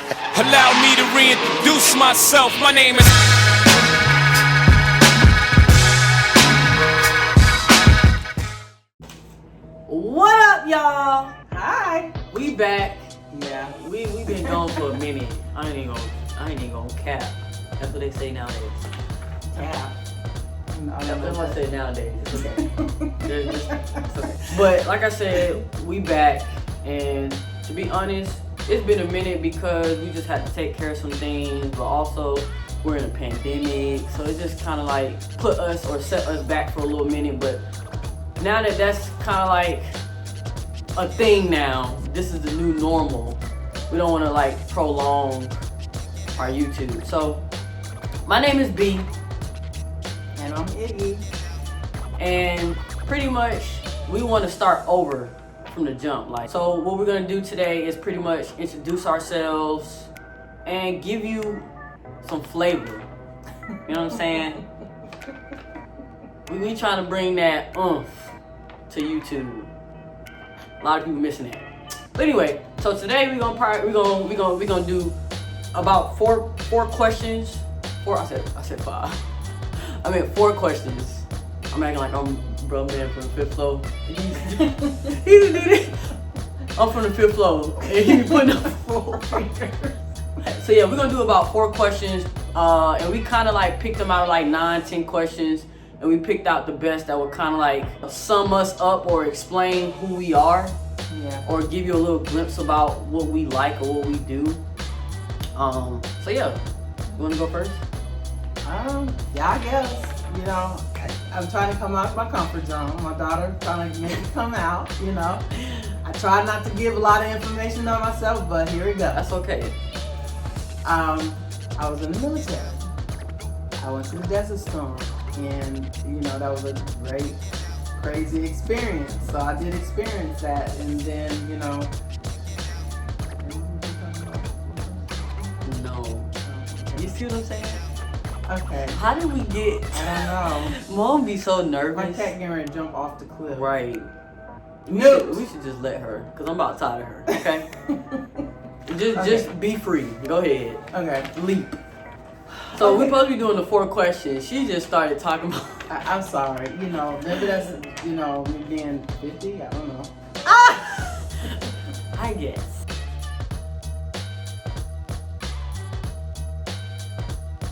Allow me to reintroduce myself. My name is... What up, y'all? Hi. We back. Yeah. We been gone for a minute. I ain't even gonna cap. That's what they say nowadays. Yeah. That's what I say nowadays. It's okay. It's okay. But like I said, we back, and to be honest, it's been a minute because we just had to take care of some things, but also we're in a pandemic, so it just kind of like put us or set us back for a little minute. But now that that's kind of like a thing now, this is the new normal. We don't want to like prolong our YouTube. So my name is B. And I'm Iggy. And pretty much we want to start over from the jump. Like, so what we're gonna do today is pretty much introduce ourselves and give you some flavor. You know what I'm saying? We trying to bring that oomph to YouTube. A lot of people missing that. But anyway, so today we're gonna do about four questions. I said five. I meant 4 questions. I'm acting like I'm bro man from the 5th floor. He did it. I'm from the 5th floor, and he be putting up 4 fingers. So yeah, we're gonna do about 4 questions, and we kind of like picked them out of like 9-10 questions, and we picked out the best that would kind of like sum us up or explain who we are, or give you a little glimpse about what we like or what we do. So yeah, you wanna go first? Yeah, I guess. You know, I'm trying to come out of my comfort zone. My daughter trying to make me come out, you know. I try not to give a lot of information on myself, but here we go. That's okay. I was in the military. I went through the Desert Storm, and you know, that was a great, crazy experience. So I did experience that, and then, you know. No. You see what I'm saying? Okay. How did we get? I don't know. Mom be so nervous. My cat getting ready to jump off the cliff. Right. No. We should just let her, cause I'm about tired of her. Okay. Just be free. Go ahead. Okay. Leap. So we're supposed to be doing the 4 questions. She just started talking about. I'm sorry. You know, maybe that's, you know, me being 50. I don't know. I guess.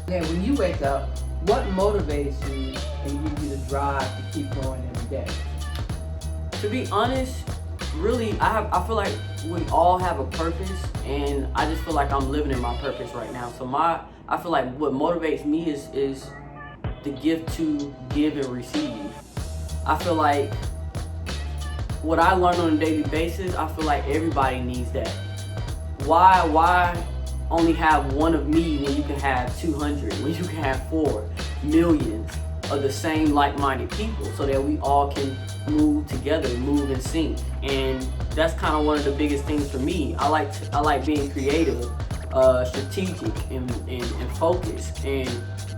Yeah, when you wake up, what motivates you and gives you the drive to keep going every day? To be honest, really, I feel like we all have a purpose, and I just feel like I'm living in my purpose right now. So I feel like what motivates me is the gift to give and receive. I feel like what I learn on a daily basis, I feel like everybody needs that. Why only have one of me when you can have 200, when you can have 4 millions of the same like-minded people, so that we all can move together, move in sync. And that's kind of one of the biggest things for me. I like being creative, strategic, and focused. And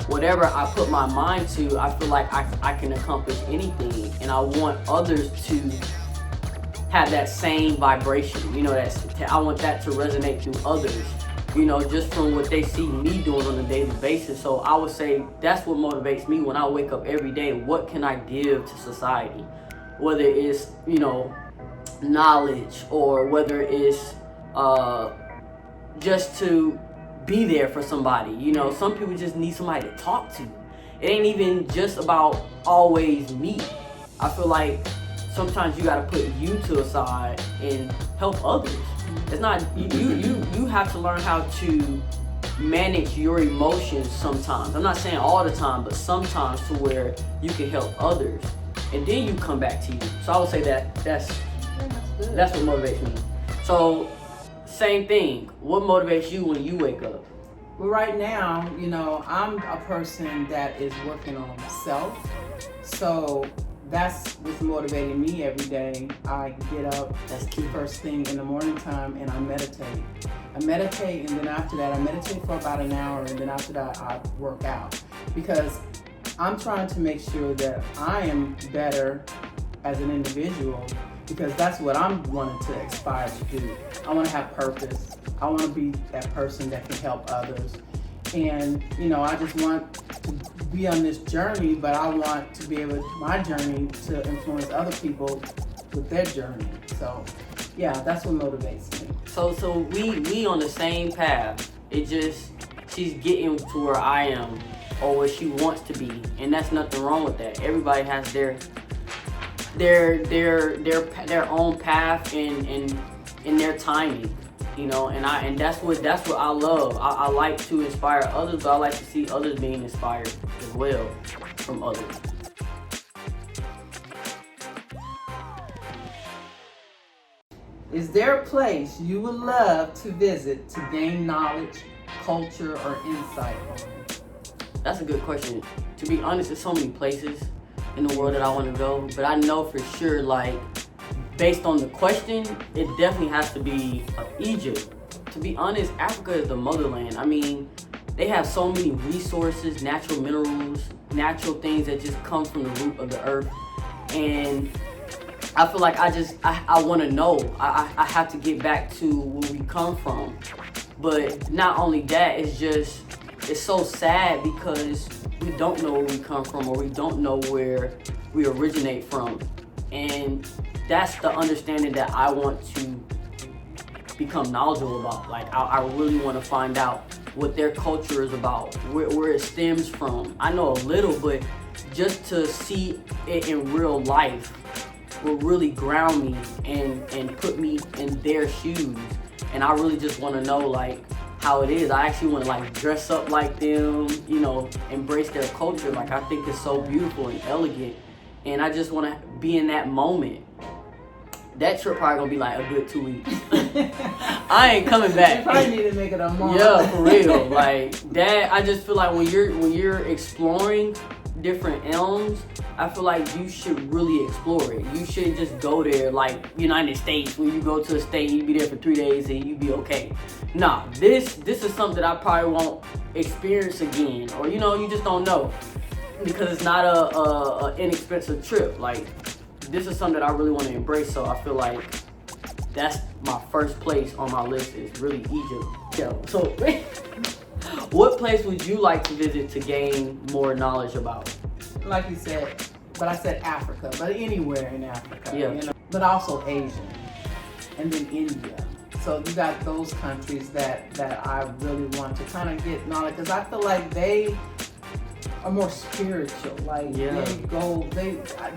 whatever I put my mind to, I feel like I can accomplish anything. And I want others to have that same vibration. You know, I want that to resonate through others. You know, just from what they see me doing on a daily basis. So I would say that's what motivates me when I wake up every day. What can I give to society? Whether it's, you know, knowledge, or whether it's just to be there for somebody. You know, some people just need somebody to talk to. It ain't even just about always me. I feel like sometimes you gotta put you to the side and help others. It's not, you have to learn how to manage your emotions sometimes. I'm not saying all the time, but sometimes, to where you can help others, and then you come back to you. So I would say that's what motivates me. So same thing, what motivates you when you wake up? Well, right now, you know, I'm a person that is working on self. So that's what's motivating me every day. I get up, that's the first thing in the morning time, and I meditate. And then after that, I meditate for about an hour, and then after that, I work out. Because I'm trying to make sure that I am better as an individual, because that's what I'm wanting to aspire to do. I want to have purpose. I want to be that person that can help others. And, you know, I just want to be on this journey, but I want to be able, my journey, to influence other people with their journey. So, yeah, that's what motivates me. So we on the same path. It just, she's getting to where I am, or where she wants to be, and that's nothing wrong with that. Everybody has their own path and their timing, you know. And that's what I love. I like to inspire others, but I like to see others being inspired as well from others. Is there a place you would love to visit to gain knowledge, culture, or insight on? That's a good question. To be honest, there's so many places in the world that I want to go, but I know for sure, like, based on the question, it definitely has to be Egypt. To be honest, Africa is the motherland. I mean, they have so many resources, natural minerals, natural things that just come from the root of the earth. And I feel like I want to know. I have to get back to where we come from. But not only that, it's so sad because we don't know where we come from, or we don't know where we originate from. And that's the understanding that I want to become knowledgeable about. Like, I really want to find out what their culture is about, where it stems from. I know a little, but just to see it in real life will really ground me and put me in their shoes. And I really just want to know, like, how it is. I actually want to, like, dress up like them, you know, embrace their culture. Like, I think it's so beautiful and elegant, and I just want to be in that moment. That trip probably gonna be like a good 2 weeks. I ain't coming back. You probably need to make it a month. Yeah, for real. Like that, I just feel like when you're exploring different elms, I feel like you should really explore it. You should just go there, like United States, when you go to a state, you be there for 3 days and you be okay. Nah, this is something that I probably won't experience again, or you know, you just don't know, because it's not a inexpensive trip. Like, this is something that I really want to embrace. So I feel like that's my first place on my list, is really Egypt. Yeah. So what place would you like to visit to gain more knowledge about? Like you said, but I said Africa, but anywhere in Africa. Yeah. You know? But also Asia, and then India. So you got those countries that I really want to kind of get knowledge, because I feel like they are more spiritual. Like, yeah,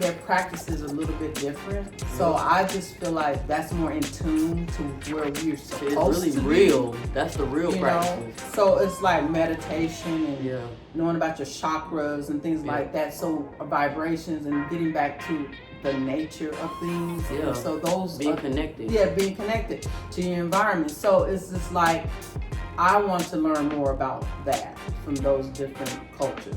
their practice is a little bit different. So I just feel like that's more in tune to where we're supposed to be. It's really real. That's the real practice. So it's like meditation and knowing about your chakras and things like that. So vibrations and getting back to the nature of things. Yeah. And so those being connected. Yeah, being connected to your environment. So it's just like, I want to learn more about that from those different cultures.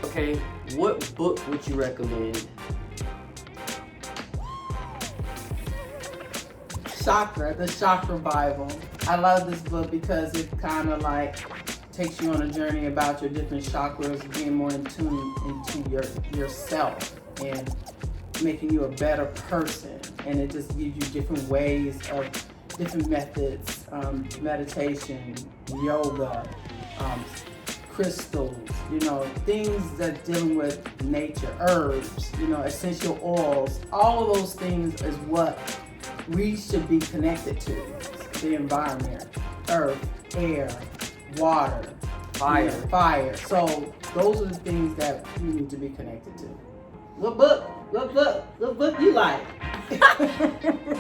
Okay, what book would you recommend? Chakra, the Chakra Bible. I love this book because it kind of like takes you on a journey about your different chakras, being more in tune into yourself and making you a better person. And it just gives you different ways of different methods, meditation, yoga, crystals, you know, things that dealing with nature, herbs, you know, essential oils. All of those things is what we should be connected to. The environment, earth, air, water, fire. So those are the things that we need to be connected to. What book you like?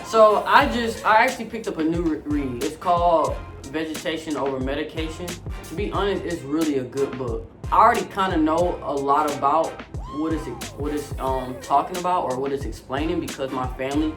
So I actually picked up a new read. It's called Vegetation Over Medication. To be honest, it's really a good book. I already kind of know a lot about what it's talking about, or what it's explaining, because my family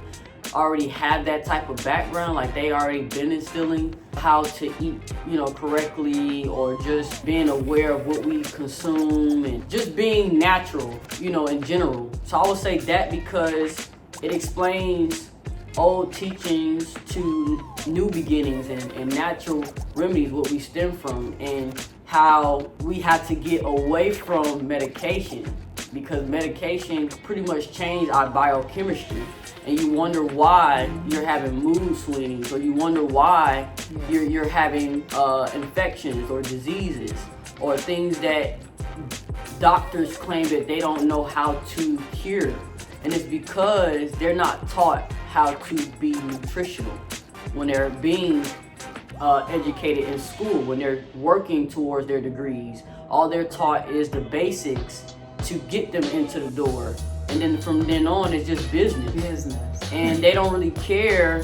already had that type of background. Like, they already been instilling how to eat, you know, correctly, or just being aware of what we consume and just being natural, you know, in general. So I would say that, because it explains old teachings to new beginnings and natural remedies, what we stem from, and how we have to get away from medication because medication pretty much changed our biochemistry. And you wonder why you're having mood swings, or you wonder why you're having infections or diseases or things that doctors claim that they don't know how to cure. And it's because they're not taught how to be nutritional when they're being educated in school, when they're working towards their degrees. All they're taught is the basics to get them into the door. And then from then on, it's just business. And they don't really care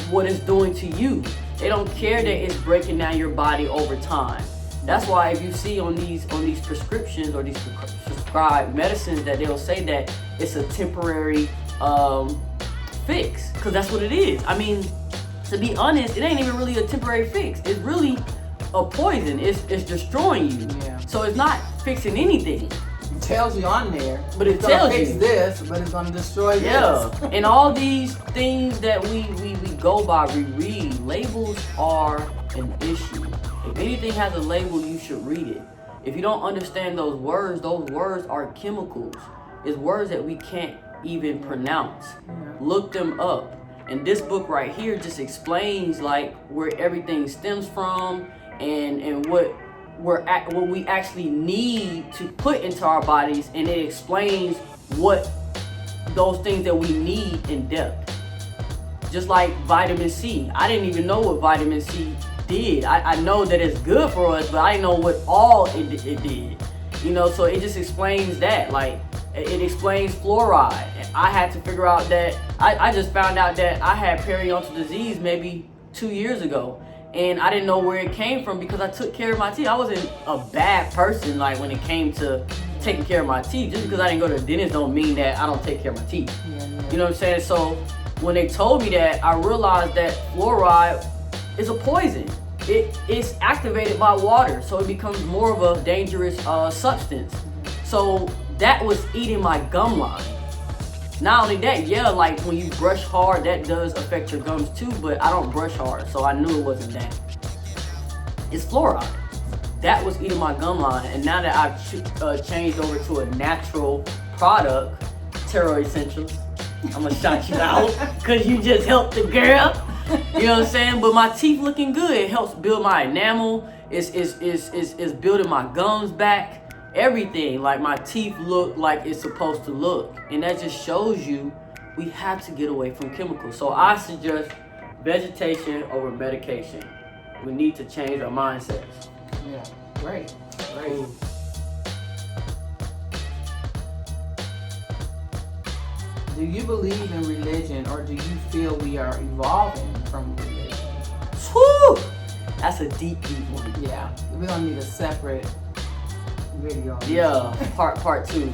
what it's doing to you. They don't care that it's breaking down your body over time. That's why if you see on these prescriptions or these prescribed medicines that they'll say that it's a temporary fix, because that's what it is. I mean, to be honest, it ain't even really a temporary fix. It's really a poison. It's destroying you. Yeah. So it's not fixing anything. It tells you on there, but it it's tells gonna fix you this, but it's gonna destroy this. Yeah. And all these things that we go by, we read, labels are an issue. If anything has a label, you should read it. If you don't understand those words are chemicals. It's words that we can't even pronounce. Look them up. And this book right here just explains like where everything stems from and what we actually need to put into our bodies, and it explains what those things that we need in depth. Just like vitamin C. I didn't even know what vitamin C did. I know that it's good for us, but I didn't know what all it did. You know, so it just explains that. Like, it explains fluoride. I had to figure out that, I just found out that I had periodontal disease maybe 2 years ago. And I didn't know where it came from because I took care of my teeth. I wasn't a bad person like when it came to taking care of my teeth. Just because I didn't go to the dentist don't mean that I don't take care of my teeth. You know what I'm saying? So when they told me that, I realized that fluoride is a poison. It's activated by water, so it becomes more of a dangerous substance. So that was eating my gum line. Not only that, like when you brush hard, that does affect your gums too, but I don't brush hard, so I knew it wasn't that. It's fluoride. That was eating my gum line, and now that I've changed over to a natural product, Terror Essentials, I'm gonna shout you out, cause you just helped the girl. You know what I'm saying? But my teeth looking good. It helps build my enamel. It's building my gums back. Everything, like my teeth look like it's supposed to look. And that just shows you we have to get away from chemicals. So I suggest vegetation over medication. We need to change our mindsets. Yeah, great. Do you believe in religion, or do you feel we are evolving from religion? Whew! That's a deep one. Yeah, we're gonna need a separate video. Yeah, part 2.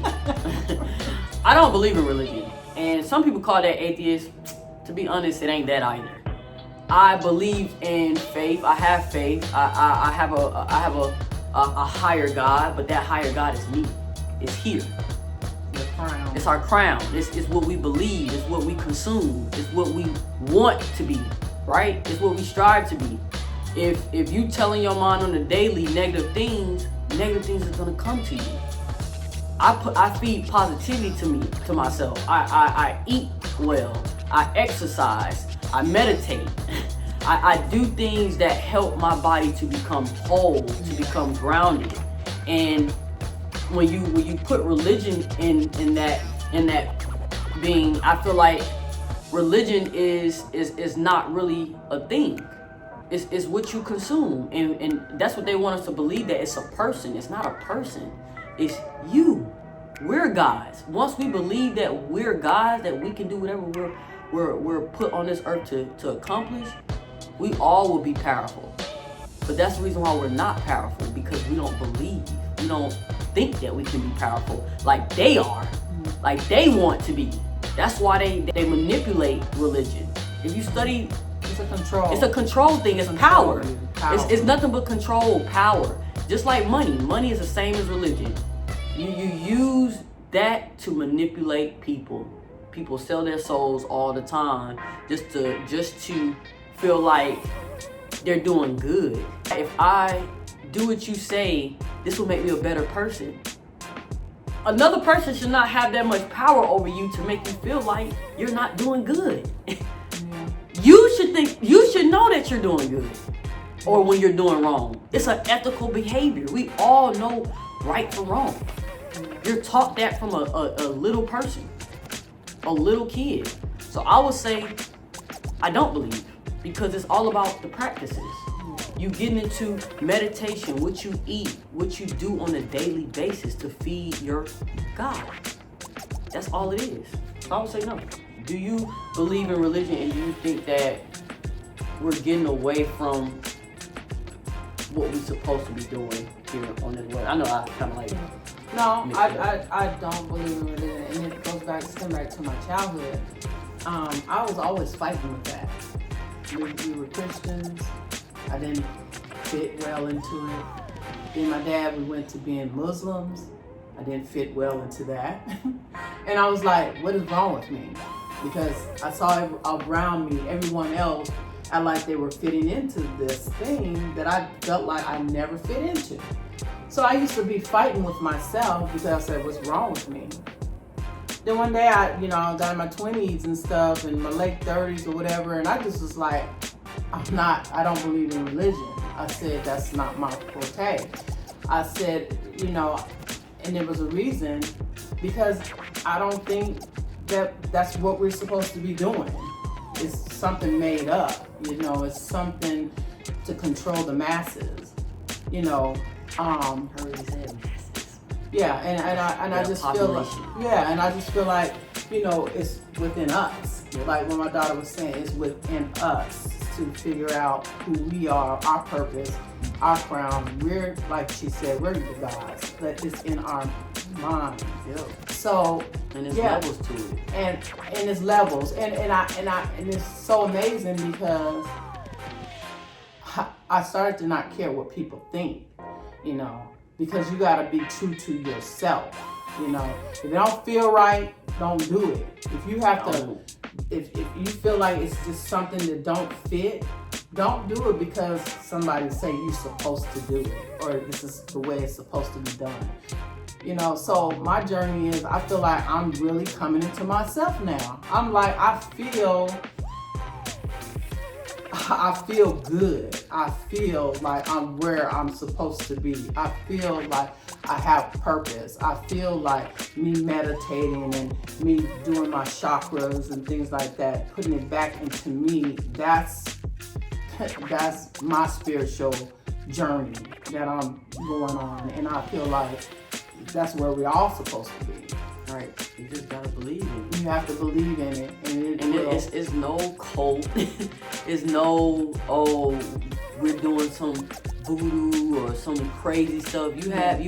I don't believe in religion, and some people call that atheist. To be honest, it ain't that either. I believe in faith. I have faith. I have a higher God, but that higher God is me. It's here. The crown. It's our crown. It's what we believe. It's what we consume. It's what we want to be. Right? It's what we strive to be. If you telling your mind on the daily negative things is gonna come to you. I feed positivity to myself. I eat well. I exercise. I meditate. I do things that help my body to become whole, to become grounded. And when you put religion in that being, I feel like religion is not really a thing. It's what you consume, and that's what they want us to believe, that it's a person. It's not a person. It's you. We're gods. Once we believe that we're gods, that we can do whatever we're put on this earth to accomplish, we all will be powerful. But that's the reason why we're not powerful, because we don't believe. We don't think that we can be powerful like they are, like they want to be. That's why they manipulate religion. If you study, it's a control. It's a control thing. It's power. It's nothing but control, power. Just like money. Money is the same as religion. You use that to manipulate people. People sell their souls all the time just to feel like they're doing good. If I do what you say, this will make me a better person. another person should not have that much power over you to make you feel like you're not doing good. You should know that you're doing good or when you're doing wrong. It's an ethical behavior. We all know right from wrong. You're taught that from a little person, a little kid. So I would say I don't believe, because it's all about the practices. You getting into meditation, what you eat, what you do on a daily basis to feed your God. That's all it is. So I would say no. Do you believe in religion, and do you think that we're getting away from what we're supposed to be doing here on this world? I know I kind of like... No, I don't believe in religion, and it goes back to my childhood. I was always fighting with that. We were Christians. I didn't fit well into it. Then my dad, we went to being Muslims. I didn't fit well into that. And I was like, what is wrong with me? Because I saw around me, everyone else, I like they were fitting into this thing that I felt like I never fit into. So I used to be fighting with myself because I said, what's wrong with me? Then one day I got in my 20s and stuff, and my late 30s or whatever, and I just was like, I don't believe in religion. I said, that's not my forte. I said, and there was a reason, because I don't think that's what we're supposed to be doing. It's something made up, it's something to control the masses, Yeah, and I just feel like, it's within us. Like when my daughter was saying, it's within us to figure out who we are, our purpose, our crown. We're, like she said, we're the gods, but it's in our mind. Yeah. So and there's levels to it. And there's levels, and it's so amazing because I started to not care what people think, because you gotta be true to yourself. If it don't feel right, don't do it. If you have to, if you feel like it's just something that don't fit, don't do it because somebody say you're supposed to do it or this is the way it's supposed to be done. So my journey is, I feel like I'm really coming into myself now. I'm like, I feel good. I feel like I'm where I'm supposed to be. I feel like I have purpose. I feel like me meditating and me doing my chakras and things like that, putting it back into me, that's my spiritual journey that I'm going on. And I feel like that's where we're all supposed to be. Right, you just gotta believe in it. You have to believe in it, it's no cult. It's no we're doing some voodoo or some crazy stuff. You have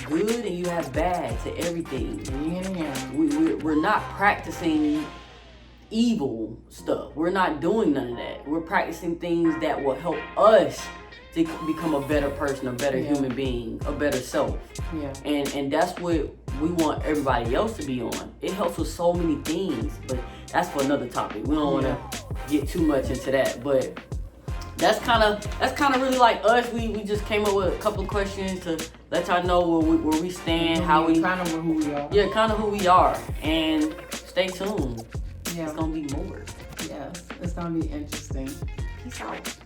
good and you have bad to everything. Yeah. We're not practicing evil stuff. We're not doing none of that. We're practicing things that will help us to become a better person, a better human being, a better self. Yeah. And that's what we want everybody else to be on. It helps with so many things, but that's for another topic. We don't want to get too much into that, but that's kind of really like us. We just came up with a couple of questions to let y'all know where we stand, how we kind of who we are. Yeah, kind of who we are, and stay tuned. Yeah. It's gonna be more. Yes, it's gonna be interesting. Peace out.